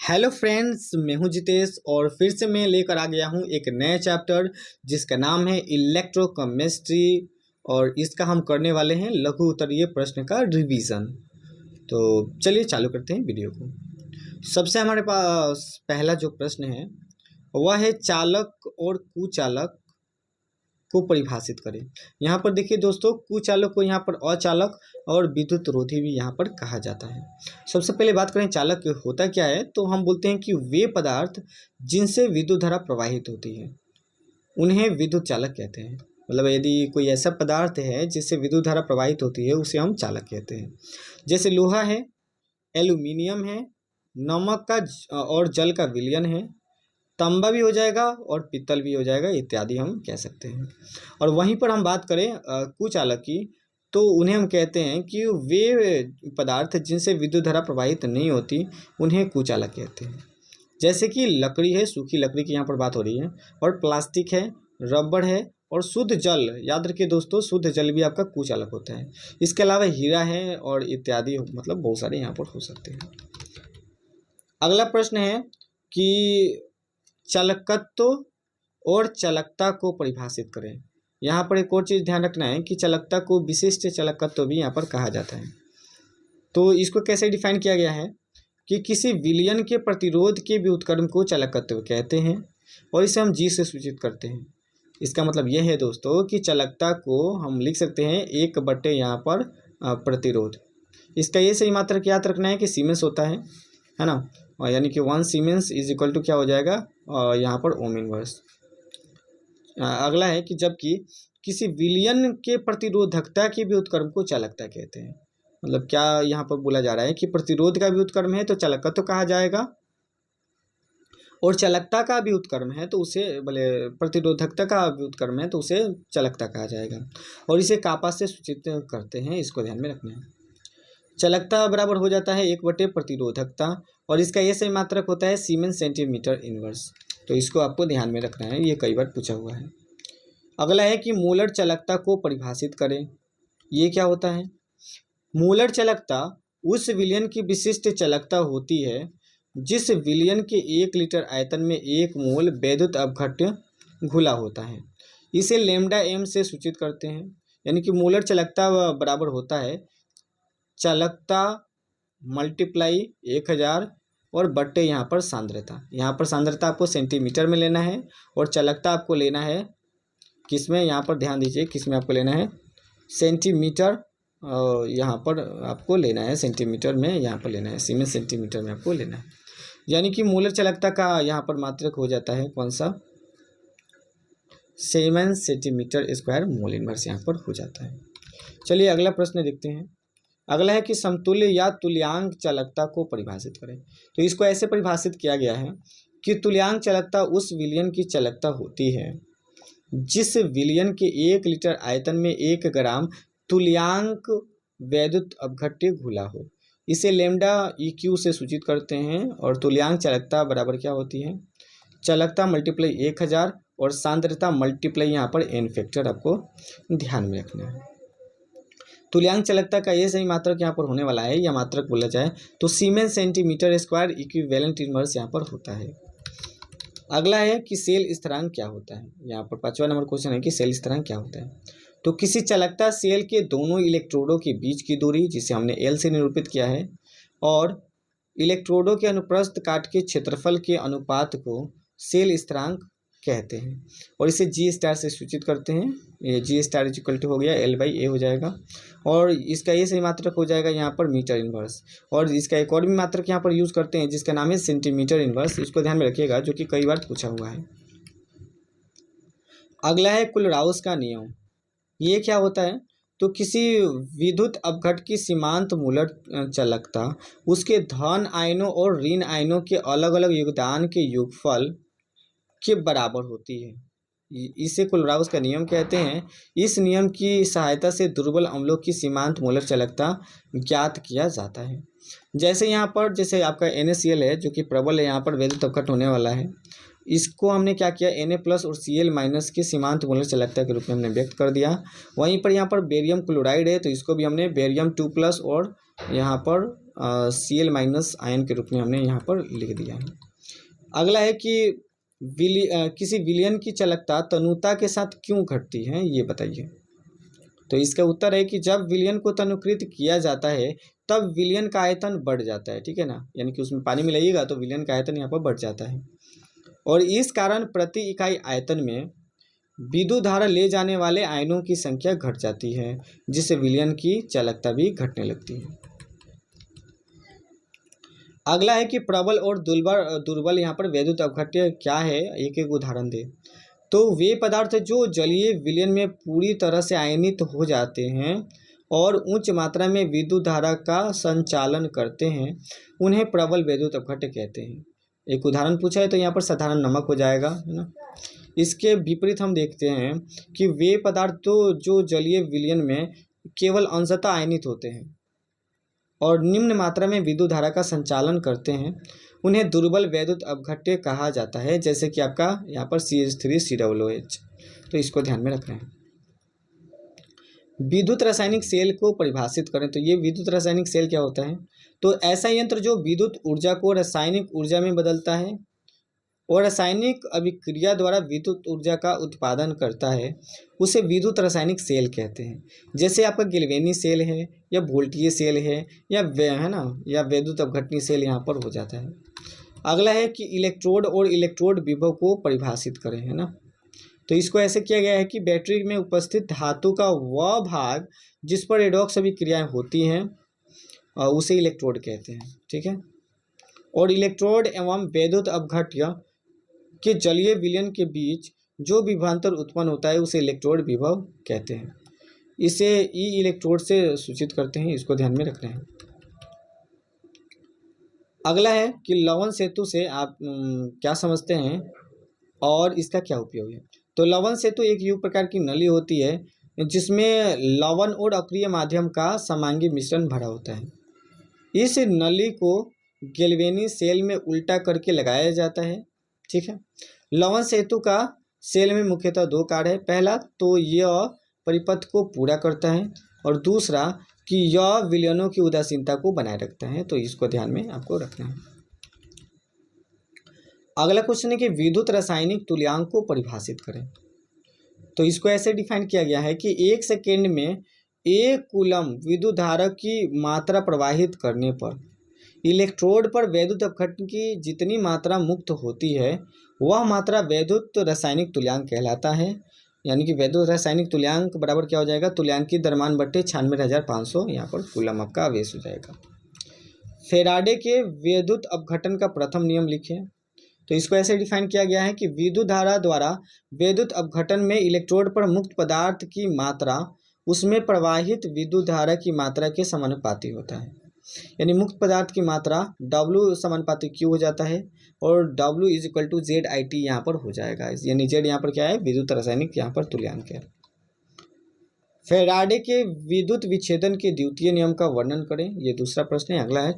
Hello friends, मैं हूं जितेश और फिर से मैं लेकर आ गया हूं एक नया चैप्टर जिसका नाम है इलेक्ट्रोकेमिस्ट्री। और इसका हम करने वाले हैं लघु उत्तरीय प्रश्न का रिवीजन। तो चलिए चालू करते हैं वीडियो को। सबसे हमारे पास पहला जो प्रश्न है वह है चालक और कुचालक को परिभाषित करें। यहाँ पर देखिए दोस्तों, कुचालक को यहाँ पर अचालक और विद्युत रोधी भी यहाँ पर कहा जाता है। सबसे पहले बात करें चालक होता क्या है, तो हम बोलते हैं कि वे पदार्थ जिनसे विद्युत धारा प्रवाहित होती है उन्हें विद्युत चालक कहते हैं। मतलब यदि कोई ऐसा पदार्थ है जिससे विद्युत धारा प्रवाहित होती है उसे हम चालक कहते हैं। जैसे लोहा है, एल्यूमिनियम है, नमक का और जल का विलयन है, तांबा भी हो जाएगा और पित्तल भी हो जाएगा, इत्यादि हम कह सकते हैं। और वहीं पर हम बात करें कुचालक की, तो उन्हें हम कहते हैं कि वे पदार्थ जिनसे विद्युत धारा प्रवाहित नहीं होती उन्हें कुचालक कहते हैं। जैसे कि लकड़ी है, सूखी लकड़ी की यहाँ पर बात हो रही है, और प्लास्टिक है, रबड़ है और शुद्ध जल। याद रखिए दोस्तों, शुद्ध जल भी आपका कुचालक होता है। इसके अलावा हीरा है और इत्यादि, मतलब बहुत सारे यहाँ पर हो सकते हैं। अगला प्रश्न है कि चालकत्व और चालकता को परिभाषित करें। यहाँ पर एक और चीज़ ध्यान रखना है कि चालकता को विशिष्ट चालकत्व भी यहाँ पर कहा जाता है। तो इसको कैसे डिफाइन किया गया है कि किसी विलयन के प्रतिरोध के व्युत्क्रम को चालकत्व कहते हैं और इसे हम जी से सूचित करते हैं। इसका मतलब यह है दोस्तों कि चालकता को हम लिख सकते हैं 1/, यहाँ पर प्रतिरोध। इसका ये सही मात्रक याद रखना है कि सीमेंस होता है ना, और यानी कि 1 सीमेंस इज इक्वल टू क्या हो जाएगा यहाँ पर ओम इनवर्स। अगला है कि जबकि किसी विलयन के प्रतिरोधकता के व्युत्क्रम को चालकता कहते हैं। मतलब क्या यहाँ पर बोला जा रहा है कि प्रतिरोध का व्युत्क्रम है तो चालकत्व तो कहा जाएगा, और चालकता का व्युत्क्रम है तो उसे बोले प्रतिरोधकता का व्युत्क्रम है तो उसे चालकता कहा जाएगा। और इसे कापा से सूचित करते हैं, इसको ध्यान में रखना है। चालकता बराबर हो जाता है 1/, प्रतिरोधकता, और इसका ये सही मात्रक होता है सीमेंस सेंटीमीटर इनवर्स। तो इसको आपको ध्यान में रखना है, ये कई बार पूछा हुआ है। अगला है कि मोलर चालकता को परिभाषित करें। ये क्या होता है? मोलर चालकता उस विलयन की विशिष्ट चालकता होती है जिस विलयन के 1 लीटर आयतन में 1 मोल वैद्युत अपघट्य घुला होता है। इसे लैम्डा m से सूचित करते हैं। यानी कि मोलर चालकता बराबर होता है चालकता मल्टीप्लाई 1000 और बट्टे यहाँ पर सांद्रता। यहाँ पर सांद्रता आपको सेंटीमीटर में लेना है और चालकता आपको लेना है किस में, यहाँ पर ध्यान दीजिए किस में आपको लेना है, सेंटीमीटर। यहाँ पर आपको लेना है सेंटीमीटर में, यहाँ पर लेना है सीमेंस सेंटीमीटर में आपको लेना है। यानी कि मोलर चालकता का यहाँ पर मात्रक हो जाता है कौन सा, siemens centimetre square mole inverse यहाँ पर हो जाता है। चलिए अगला प्रश्न देखते हैं। अगला है कि समतुल्य या तुल्यांक चालकता को परिभाषित करें। तो इसको ऐसे परिभाषित किया गया है कि तुल्यांक चालकता उस विलयन की चालकता होती है जिस विलयन के 1 लीटर आयतन में 1 ग्राम तुल्यांक वैद्युत अपघट्य घुला हो। इसे लैम्डा EQ से सूचित करते हैं। और तुल्यांक चालकता बराबर क्या होती है, चालकता मल्टीप्लाई 1000 और सांद्रता मल्टीप्लाई यहाँ पर n फैक्टर, आपको ध्यान में रखना है। तुल्यांक चालकता का ये सही मात्रक यहाँ पर होने वाला है, या मात्रक बोला जाए तो siemens centimetre square equivalent inverse यहाँ पर होता है। अगला है कि सेल स्थिरांक क्या होता है। यहाँ पर 5वां नंबर क्वेश्चन है कि सेल स्थिरांक क्या होता है। तो किसी चालकता सेल के दोनों इलेक्ट्रोडों के बीच की दूरी, जिसे हमने L से निरूपित किया है, और इलेक्ट्रोडों के अनुप्रस्थ काट के क्षेत्रफल के अनुपात को सेल स्थिरांक कहते हैं। और इसे G* से सूचित करते हैं। ये G* इक्वल टू हो गया L/A हो जाएगा। और इसका ये सही मात्रक हो जाएगा यहाँ पर मीटर इनवर्स। और इसका एक और भी मात्रक यहाँ पर यूज़ करते हैं जिसका नाम है सेंटीमीटर इनवर्स। इसको ध्यान में रखिएगा, जो कि कई बार पूछा हुआ है। अगला है कुलराउस का नियम। ये क्या होता है? तो किसी विद्युत अपघट की सीमांत मोलर चालकता उसके धन आयनों और ऋण आयनों के अलग अलग योगदान के योगफल के बराबर होती है। इसे कुलराउस का नियम कहते हैं। इस नियम की सहायता से दुर्बल अम्लों की सीमांत मोलर चालकता ज्ञात किया जाता है। जैसे यहाँ पर जैसे आपका NaCl है जो कि प्रबल है, यहाँ पर वैद्युत अपघट होने वाला है। इसको हमने क्या किया, Na+ और Cl- की सीमांत मोलर चालकता के रूप में हमने व्यक्त कर दिया। वहीं पर यहाँ पर बेरियम क्लोराइड है तो इसको भी हमने बेरियम 2+ और यहाँ पर Cl माइनस आयन के रूप में हमने यहाँ पर लिख दिया है। अगला है कि किसी विलयन की चालकता तनुता के साथ क्यों घटती है, ये बताइए। तो इसका उत्तर है कि जब विलयन को तनुकृत किया जाता है तब विलयन का आयतन बढ़ जाता है, ठीक है ना, यानी कि उसमें पानी मिलाइएगा तो विलयन का आयतन यहाँ पर बढ़ जाता है, और इस कारण प्रति इकाई आयतन में विद्युत धारा ले जाने वाले आयनों की संख्या घट जाती है, जिससे विलयन की चालकता भी घटने लगती है। अगला है कि प्रबल और दुर्बल यहाँ पर वैद्युत अपघट्य क्या है, एक एक उदाहरण दे। तो वे पदार्थ जो जलीय विलयन में पूरी तरह से आयनित हो जाते हैं और उच्च मात्रा में विद्युत धारा का संचालन करते हैं, उन्हें प्रबल वैद्युत अपघट्य कहते हैं। एक उदाहरण पूछा है तो यहाँ पर साधारण नमक हो जाएगा, है ना। इसके विपरीत हम देखते हैं कि वे पदार्थ जो जलीय विलयन में केवल अंशतः आयनित होते हैं और निम्न मात्रा में विद्युत धारा का संचालन करते हैं, उन्हें दुर्बल वैद्युत अपघट्य कहा जाता है, जैसे कि आपका यहाँ पर CH3COOH। तो इसको ध्यान में रखना है। विद्युत रासायनिक सेल को परिभाषित करें तो ये विद्युत रासायनिक सेल क्या होता है, तो ऐसा यंत्र जो विद्युत ऊर्जा को रासायनिक ऊर्जा में बदलता है और रासायनिक अभिक्रिया द्वारा विद्युत ऊर्जा का उत्पादन करता है, उसे विद्युत रासायनिक सेल कहते हैं। जैसे आपका गैल्वेनी सेल है या वोल्टीय सेल है या है ना, या वैद्युत अपघटनी सेल यहाँ पर हो जाता है। अगला है कि इलेक्ट्रोड और इलेक्ट्रोड विभव को परिभाषित करें, है ना। तो इसको ऐसे किया गया है कि बैटरी में उपस्थित धातु का वह भाग जिस पर रेडॉक्स अभिक्रियाएँ होती हैं उसे इलेक्ट्रोड कहते हैं, ठीक है। और इलेक्ट्रोड एवं वैद्युत अपघट्य के जलीय विलयन के बीच जो विभवांतर उत्पन्न होता है उसे इलेक्ट्रोड विभव कहते हैं। इसे ई इलेक्ट्रोड से सूचित करते हैं, इसको ध्यान में रखना है। अगला है कि लवण सेतु से आप क्या समझते हैं और इसका क्या उपयोग है। तो लवण सेतु एक युग प्रकार की नली होती है जिसमें लवण और अक्रिय माध्यम का समांगी मिश्रण भरा होता है। इस नली को गैल्वेनी सेल में उल्टा करके लगाया जाता है, ठीक है। लवण सेतु का सेल में मुख्यतः दो कार्य है। पहला तो यह परिपथ को पूरा करता है और दूसरा कि यह विलयनों की उदासीनता को बनाए रखता है। तो इसको ध्यान में आपको रखना है। अगला क्वेश्चन है कि विद्युत रासायनिक तुल्यांक को परिभाषित करें। तो इसको ऐसे डिफाइन किया गया है कि 1 सेकेंड में 1 कूलम विद्युत धारा की मात्रा प्रवाहित करने पर इलेक्ट्रोड पर वैद्युत अपघटन की जितनी मात्रा मुक्त होती है वह मात्रा वैद्युत रासायनिक तुल्यांक कहलाता है। यानी कि वैद्युत रासायनिक तुल्यांक बराबर क्या हो जाएगा, तुल्यांक की द्रव्यमान बट्टे 96,500, यहाँ पर कूलम आपका आवेश हो जाएगा। फेराडे के वैद्युत अपघटन का प्रथम नियम लिखें। तो इसको ऐसे डिफाइन किया गया है कि विद्युत धारा द्वारा वैद्युत अपघटन में इलेक्ट्रोड पर मुक्त पदार्थ की मात्रा उसमें प्रवाहित विद्युत धारा की मात्रा के समानुपाती होता है। यानी मुक्त पदार्थ की मात्रा W समानुपाती Q हो जाता है और W = ZIT यहाँ पर हो जाएगा। यानी Z यहाँ पर क्या है, विद्युत रासायनिक यहाँ पर तुल्यांक है। फेराडे के विद्युत विच्छेदन के द्वितीय नियम का वर्णन करें, ये दूसरा प्रश्न है। अगला है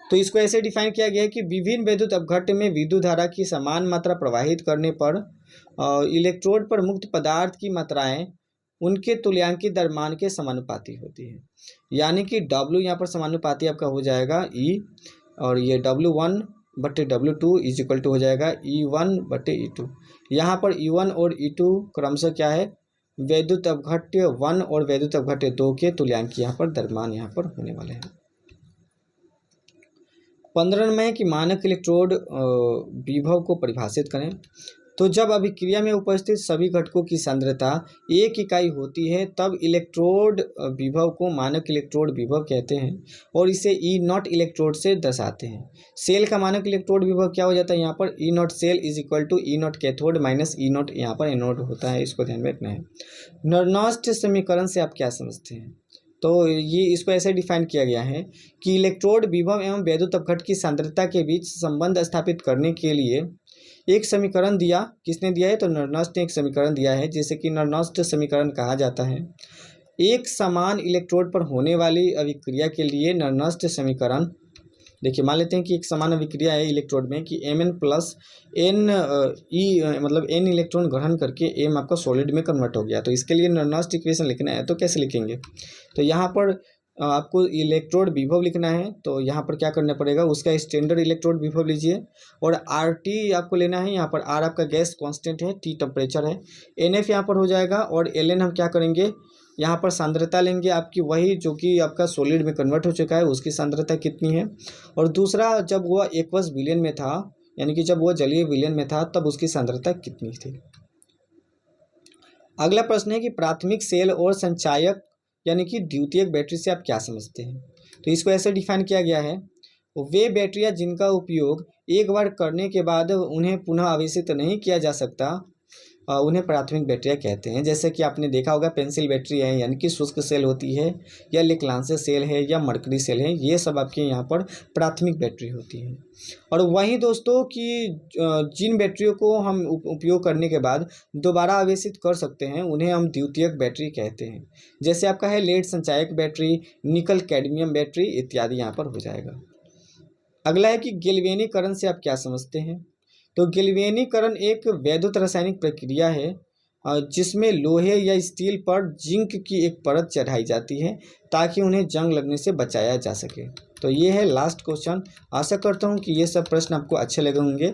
तो इसको ऐसे डिफाइन किया गया है कि विभिन्न वैद्युत अपघट्य में विद्युत धारा की समान मात्रा प्रवाहित करने पर इलेक्ट्रोड पर मुक्त पदार्थ की मात्राएं उनके तुल्यांकी द्रव्यमान के समानुपाती होती है। यानी कि W यहाँ पर समानुपाती आपका हो जाएगा E, और ये W1/W2 = हो जाएगा E1/E2। यहाँ पर E1 और E2 क्रमशः क्या है, वैद्युत अपघट्य 1 और वैद्युत अपघट्य 2 के तुल्यांकी यहाँ पर द्रव्यमान यहाँ पर होने वाले हैं। 15 नंबर है कि मानक इलेक्ट्रोड विभव को परिभाषित करें। तो जब अभिक्रिया में उपस्थित सभी घटकों की सांद्रता 1 इकाई होती है तब इलेक्ट्रोड विभव को मानक इलेक्ट्रोड विभव कहते हैं और इसे E0 इलेक्ट्रोड से दर्शाते हैं। सेल का मानक इलेक्ट्रोड विभव क्या हो जाता है, यहाँ पर E0 cell = E0 cathode minus E0 यहाँ पर एनोड होता है। इसको ध्यान में रखना है। नर्नस्ट समीकरण से आप क्या समझते हैं। तो ये इसको ऐसे डिफाइन किया गया है कि इलेक्ट्रोड विभव एवं वैद्युत अपघट्य की सांद्रता के बीच संबंध स्थापित करने के लिए एक समीकरण दिया। किसने दिया है, तो नर्नस्ट ने एक समीकरण दिया है, जिसे कि नर्नस्ट समीकरण कहा जाता है। एक समान इलेक्ट्रोड पर होने वाली अभिक्रिया के लिए नर्नस्ट समीकरण, देखिए मान लेते हैं कि एक समान अभिक्रिया है इलेक्ट्रोड में कि Mn + N E मतलब N इलेक्ट्रॉन ग्रहण करके M आपका सॉलिड में कन्वर्ट हो गया। तो इसके लिए नर्नस्ट इक्वेशन लिखना है, तो कैसे लिखेंगे। तो यहाँ पर आपको इलेक्ट्रोड विभव लिखना है, तो यहाँ पर क्या करना पड़ेगा, उसका स्टैंडर्ड इलेक्ट्रोड विभव लीजिए और RT आपको लेना है। यहाँ पर R आपका गैस कांस्टेंट है, T टेम्परेचर है, NF यहाँ पर हो जाएगा और Ln हम क्या करेंगे, यहाँ पर सांद्रता लेंगे आपकी, वही जो कि आपका सॉलिड में कन्वर्ट हो चुका है उसकी सांद्रता कितनी है। और दूसरा, जब वह एक्वस विलयन में था, यानी कि जब वह जलीय विलयन में था तब उसकी सांद्रता कितनी थी। अगला प्रश्न है कि प्राथमिक सेल और संचायक यानी कि द्वितीयक बैटरी से आप क्या समझते हैं। तो इसको ऐसे डिफाइन किया गया है, वे बैटरियां जिनका उपयोग एक बार करने के बाद उन्हें पुनः आवेशित नहीं किया जा सकता, उन्हें प्राथमिक बैटरियां कहते हैं। जैसे कि आपने देखा होगा पेंसिल बैटरी है, यानी कि शुष्क सेल होती है, या लेक्लांसे सेल है, या मरकरी सेल है, ये सब आपके यहाँ पर प्राथमिक बैटरी होती है। और वहीं दोस्तों कि जिन बैटरियों को हम उपयोग करने के बाद दोबारा आवेशित कर सकते हैं उन्हें हम द्वितीयक बैटरी कहते हैं। जैसे आपका है लेड संचायक बैटरी, निकल कैडमियम बैटरी इत्यादि यहाँ पर हो जाएगा। अगला है कि गैल्वेनीकरण से आप क्या समझते हैं। तो गैल्वेनीकरण एक वैद्युत रासायनिक प्रक्रिया है जिसमें लोहे या स्टील पर जिंक की एक परत चढ़ाई जाती है ताकि उन्हें जंग लगने से बचाया जा सके। तो ये है लास्ट क्वेश्चन। आशा करता हूँ कि ये सब प्रश्न आपको अच्छे लगे होंगे।